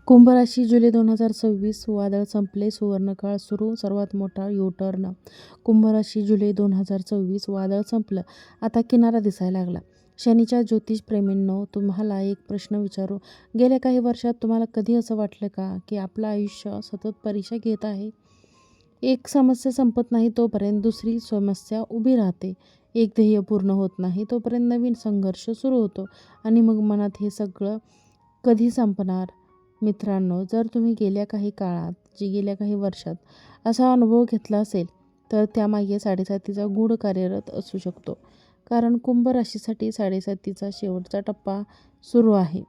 कुंभ राशी जुलै 2026 वादळ संपले, सुवर्णकाळ सुरू, सर्वात मोठा यू-टर्न. कुंभ राशी जुलै 2026 वादळ संपलं, आता किनारा दिसायला लागला. शनीच्या ज्योतिषप्रेमींनो, तुम्हाला एक प्रश्न विचारू. गेल्या काही वर्षात तुम्हाला कधी असं वाटलं का की आपलं आयुष्य सतत परीक्षा घेत आहे? एक समस्या संपत नाही तोपर्यंत दुसरी समस्या उभी राहते. एक ध्येय पूर्ण होत नाही तोपर्यंत नवीन संघर्ष सुरू होतो आणि मग मनात हे सगळं कधी संपणार? मित्रांनो, जर तुम्ही गेल्या काही वर्षात असा अनुभव घेतला असेल तर त्यामागे साडेसातीचा गूढ कार्यरत असू शकतो. कारण कुंभ राशीसाठी साडेसातीचा शेवटचा टप्पा सुरू आहे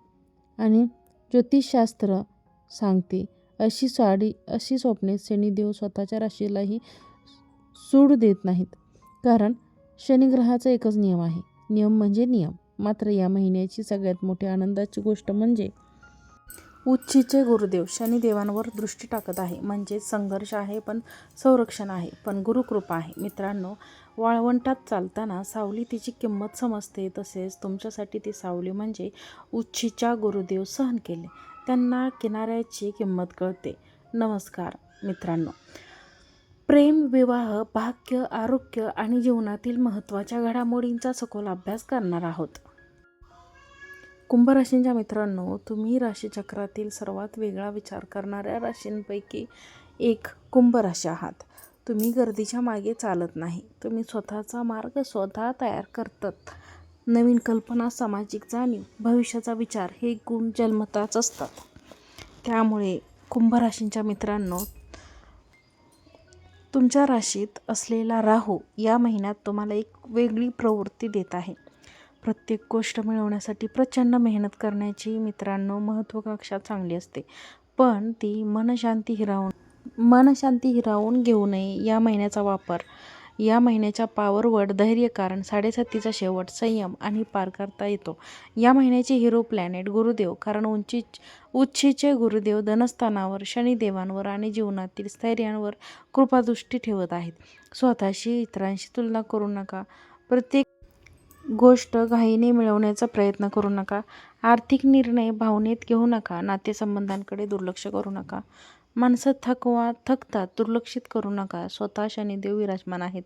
आणि ज्योतिषशास्त्र सांगते अशी स्वप्ने शनिदेव स्वतःच्या राशीलाही सूड देत नाहीत. कारण शनिग्रहाचा एकच नियम आहे, नियम म्हणजे नियम. मात्र या महिन्याची सगळ्यात मोठी आनंदाची गोष्ट म्हणजे उच्चीचे गुरुदेव शनिदेवांवर दृष्टी टाकत आहे. म्हणजे संघर्ष आहे पण संरक्षण आहे, पण गुरुकृपा आहे. मित्रांनो, वाळवंटात चालताना सावली तिची किंमत समजते, तसेच तुमच्यासाठी ती सावली म्हणजे उच्चीच्या गुरुदेव सहन केले त्यांना किनाऱ्याची किंमत कळते. नमस्कार मित्रांनो, प्रेम, विवाह, भाग्य, आरोग्य आणि जीवनातील महत्त्वाच्या घडामोडींचा सखोल अभ्यास करणार आहोत. कुंभ राशींच्या मित्रांनो, तुम्ही राशीचक्रातील सर्वात वेगळा विचार करणाऱ्या राशींपैकी एक कुंभ राशी आहात. तुम्ही गर्दीच्या मागे चालत नाही, तुम्ही स्वतःचा मार्ग स्वतः तयार करतात. नवीन कल्पना, सामाजिक जाणीव, भविष्याचा विचार हे गुण जन्मताच असतात. त्यामुळे कुंभ राशींच्या मित्रांनो, तुमच्या राशीत असलेला राहू या महिन्यात तुम्हाला एक वेगळी प्रवृत्ती देत आहे. प्रत्येक गोष्ट मिळवण्यासाठी प्रचंड मेहनत करण्याची मित्रांनो महत्त्वाकांक्षा चांगली असते, पण ती मनशांती हिरावून घेऊ नये. या महिन्याच्या पावरवर धैर्य, कारण साडेसातीचा शेवट, संयम आणि पार करता येतो. या महिन्याचे हिरो प्लॅनेट गुरुदेव, कारण उच्चीचे गुरुदेव धनस्थानावर, शनिदेवांवर आणि जीवनातील स्थैर्यावर कृपादृष्टी ठेवत आहेत. स्वतःशी इतरांशी तुलना करू नका. प्रत्येक गोष्ट घाईने मिळवण्याचा प्रयत्न करू नका. आर्थिक निर्णय भावनेत घेऊ नका. नातेसंबंधांकडे दुर्लक्ष करू नका. माणसं थकतात, दुर्लक्षित करू नका. स्वतः शनिदेव विराजमान आहेत.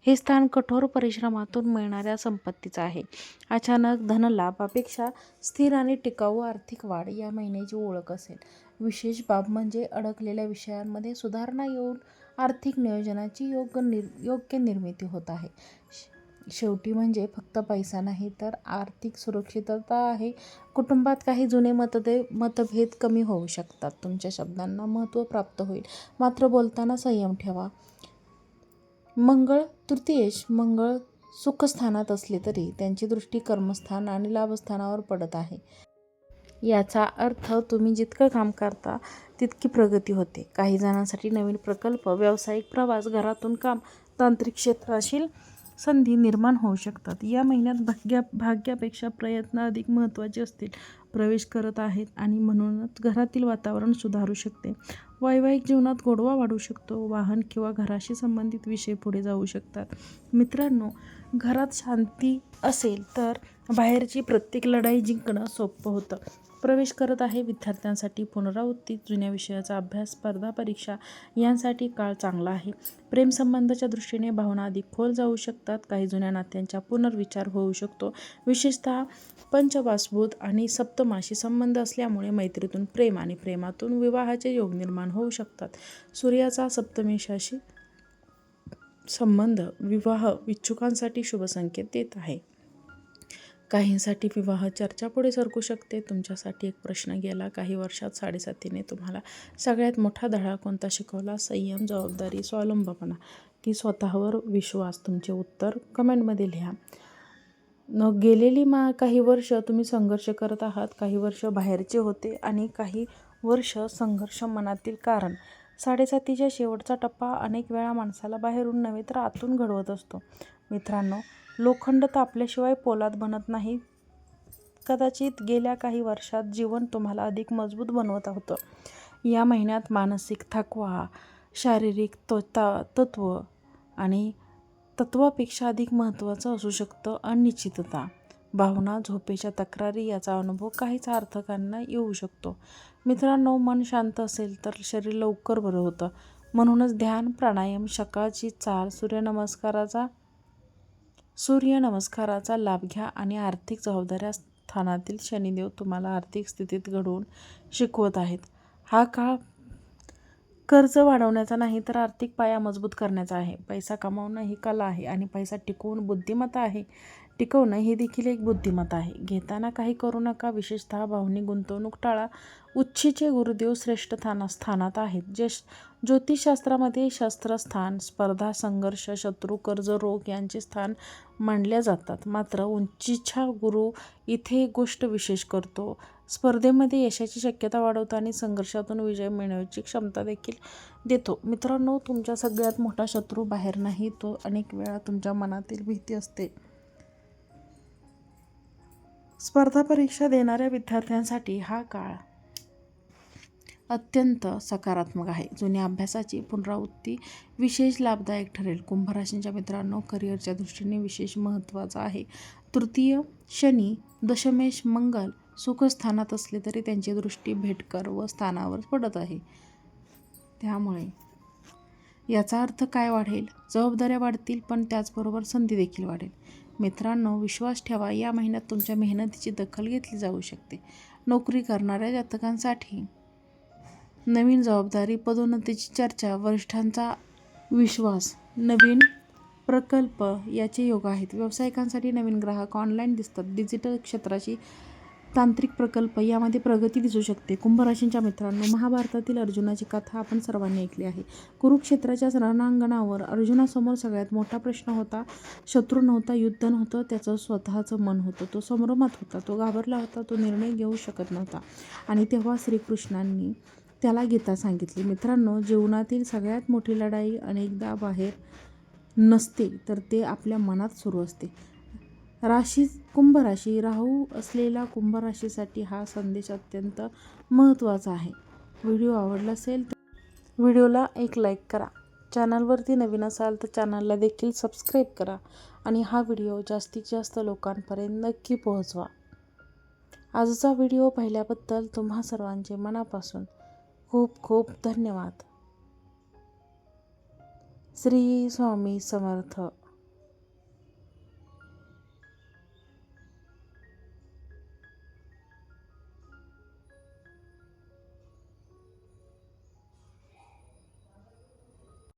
हे स्थान कठोर परिश्रमातून मिळणाऱ्या संपत्तीचं आहे. अचानक धनलाभापेक्षा स्थिर आणि टिकाऊ आर्थिक वाढ या महिन्याची ओळख असेल. विशेष बाब म्हणजे अडकलेल्या विषयांमध्ये सुधारणा येऊन आर्थिक नियोजनाची योग्य निर्मिती होत आहे. शेवटी म्हणजे फक्त पैसा नाही तर आर्थिक सुरक्षितता आहे. कुटुंबात काही जुने मतभेद कमी होऊ शकतात. तुमच्या शब्दांना महत्त्व प्राप्त होईल, मात्र बोलताना संयम ठेवा. मंगळ सुखस्थानात असले तरी त्यांची दृष्टी कर्मस्थान आणि लाभस्थानावर पडत आहे. याचा अर्थ तुम्ही जितकं काम करता तितकी प्रगती होते. काही जणांसाठी नवीन प्रकल्प, व्यावसायिक प्रवास, घरातून काम, तांत्रिक क्षेत्रातील संधी निर्माण होऊ शकतात. या महिन्यात भाग्यापेक्षा प्रयत्न अधिक महत्त्वाचे असतील. प्रवेश करत आहेत आणि म्हणूनच घरातील वातावरण सुधारू शकते. वैवाहिक जीवनात गोडवा वाढू शकतो. वाहन किंवा घराशी संबंधित विषय पुढे जाऊ शकतात. मित्रांनो, घरात शांती असेल तर बाहेरची प्रत्येक लढाई जिंकणं सोपं होतं. प्रवेश करत आहे विद्यार्थ्यांसाठी पुनरावृत्ती, जुन्या विषयाचा अभ्यास, स्पर्धा परीक्षा यांसाठी काळ चांगला आहे. प्रेमसंबंधाच्या दृष्टीने भावना अधिक खोल जाऊ शकतात. काही जुन्या नात्यांचा पुनर्विचार होऊ शकतो. विशेषतः पंचवासभूत आणि सप्तमाशी संबंध असल्यामुळे मैत्रीतून प्रेम आणि प्रेमातून विवाहाचे योग निर्माण होऊ शकतात. सूर्याचा सप्तमेशाशी संबंध विवाह इच्छुकांसाठी शुभ संकेत देत आहे. काहींसाठी विवाह चर्चा पुढे सरकू शकते. तुमच्यासाठी एक प्रश्न, गेल्या काही वर्षात साडेसातीने तुम्हाला सगळ्यात मोठा धडा कोणता शिकवला? संयम, जबाबदारी, स्वावलंबपणा की स्वतःवर विश्वास? तुमचे उत्तर कमेंटमध्ये लिहा. गेलेली काही वर्ष तुम्ही संघर्ष करत आहात. काही वर्ष बाहेरचे होते आणि काही वर्ष संघर्ष मनातील. कारण साडेसातीच्या शेवटचा टप्पा अनेक वेळा माणसाला बाहेरून नव्हे तर आतून घडवत असतो. मित्रांनो, लोखंड तापल्याशिवाय पोलाद बनत नाही. कदाचित गेल्या काही वर्षात जीवन तुम्हाला अधिक मजबूत बनवत होतं. या महिन्यात मानसिक थकवा, शारीरिक तत्त्वापेक्षा अधिक महत्त्वाचं असू शकतं अनिश्चितता. भावना, झोपेच्या तक्रारी याचा अनुभव काहीचा अर्थकांना येऊ शकतो. मित्रांनो, मन शांत असेल तर शरीर लवकर बरं होतं. म्हणूनच ध्यान, प्राणायाम, सकाळची चाल, सूर्यनमस्काराचा लाभ घ्या आणि आर्थिक जबाबदाऱ्या स्थानातील शनिदेव तुम्हाला आर्थिक स्थितीत घडवून शिकवत आहेत. हा काळ कर्ज वाढवण्याचा नाही तर आर्थिक पाया मजबूत करण्याचा आहे. पैसा कमावणं ही कला आहे आणि पैसा टिकवणं ही देखील एक बुद्धिमत्ता आहे. घेताना काही करू नका, विशेषतः भावनिक गुंतवणूक टाळा. उच्छेचे गुरुदेव श्रेष्ठ स्थानात आहेत. ज्योतिषशास्त्रामध्ये शस्त्रस्थान, स्पर्धा, संघर्ष, शत्रू, कर्ज, रोग यांचे स्थान मानल्या जातात. मात्र उंचीचा गुरु इथे एक गोष्ट विशेष करतो. स्पर्धेमध्ये यशाची शक्यता वाढवतो आणि संघर्षातून विजय मिळवण्याची क्षमता देखील देतो. मित्रांनो, तुमचा सगळ्यात मोठा शत्रू बाहेर नाही, तो अनेक वेळा तुमच्या मनातील भीती असते. स्पर्धा परीक्षा देणाऱ्या विद्यार्थ्यांसाठी हा काळ अत्यंत सकारात्मक आहे. जुन्या अभ्यासाची पुनरावृत्ती विशेष लाभदायक ठरेल. कुंभ राशीच्या मित्रांनो, करिअरच्या दृष्टीने विशेष महत्त्वाचा आहे. तृतीय शनी, दशमेश मंगल सुखस्थानात असले तरी त्यांची दृष्टी भेटकर व स्थानावर पडत आहे. त्यामुळे याचा अर्थ काय वाढेल? जबाबदाऱ्या वाढतील, पण त्याचबरोबर संधी देखील वाढेल. मित्रांनो, विश्वास ठेवा, या महिन्यात तुमच्या मेहनतीची दखल घेतली जाऊ शकते. नोकरी करणाऱ्या जातकांसाठी नवीन जबाबदारी, पदोन्नतीची चर्चा, वरिष्ठांचा विश्वास, नवीन प्रकल्प याचे योग आहेत. व्यावसायिकांसाठी नवीन ग्राहक ऑनलाईन दिसतात. डिजिटल क्षेत्राची तांत्रिक प्रकल्प यामध्ये प्रगती दिसू शकते. कुंभ राशीच्या मित्रांनो, महाभारतातील अर्जुनाची कथा आपण सर्वांनी ऐकली आहे. कुरुक्षेत्राच्या रणांगणावर अर्जुनासमोर सगळ्यात मोठा प्रश्न होता. शत्रू नव्हता, युद्ध नव्हतं, त्याचं स्वतःचं मन होतं. तो संभ्रमात होता, तो घाबरला होता, तो निर्णय घेऊ शकत नव्हता. आणि तेव्हा श्रीकृष्णांनी त्याला गीता सांगितली. मित्रांनो, जीवनातील सगळ्यात मोठी लढाई अनेकदा बाहेर नसते, तर ते आपल्या मनात सुरू असते. कुंभ राशी, राहू असलेल्या कुंभ राशीसाठी हा संदेश अत्यंत महत्त्वाचा आहे. व्हिडिओ आवडला असेल तर व्हिडिओला एक लाईक करा. चॅनलवरती नवीन असाल तर चॅनलला देखील सबस्क्राईब करा आणि हा व्हिडिओ जास्तीत जास्त लोकांपर्यंत नक्की पोहोचवा. आजचा व्हिडिओ पाहिल्याबद्दल तुम्हा सर्वांचे मनापासून खूप खूप धन्यवाद. श्री स्वामी समर्थ.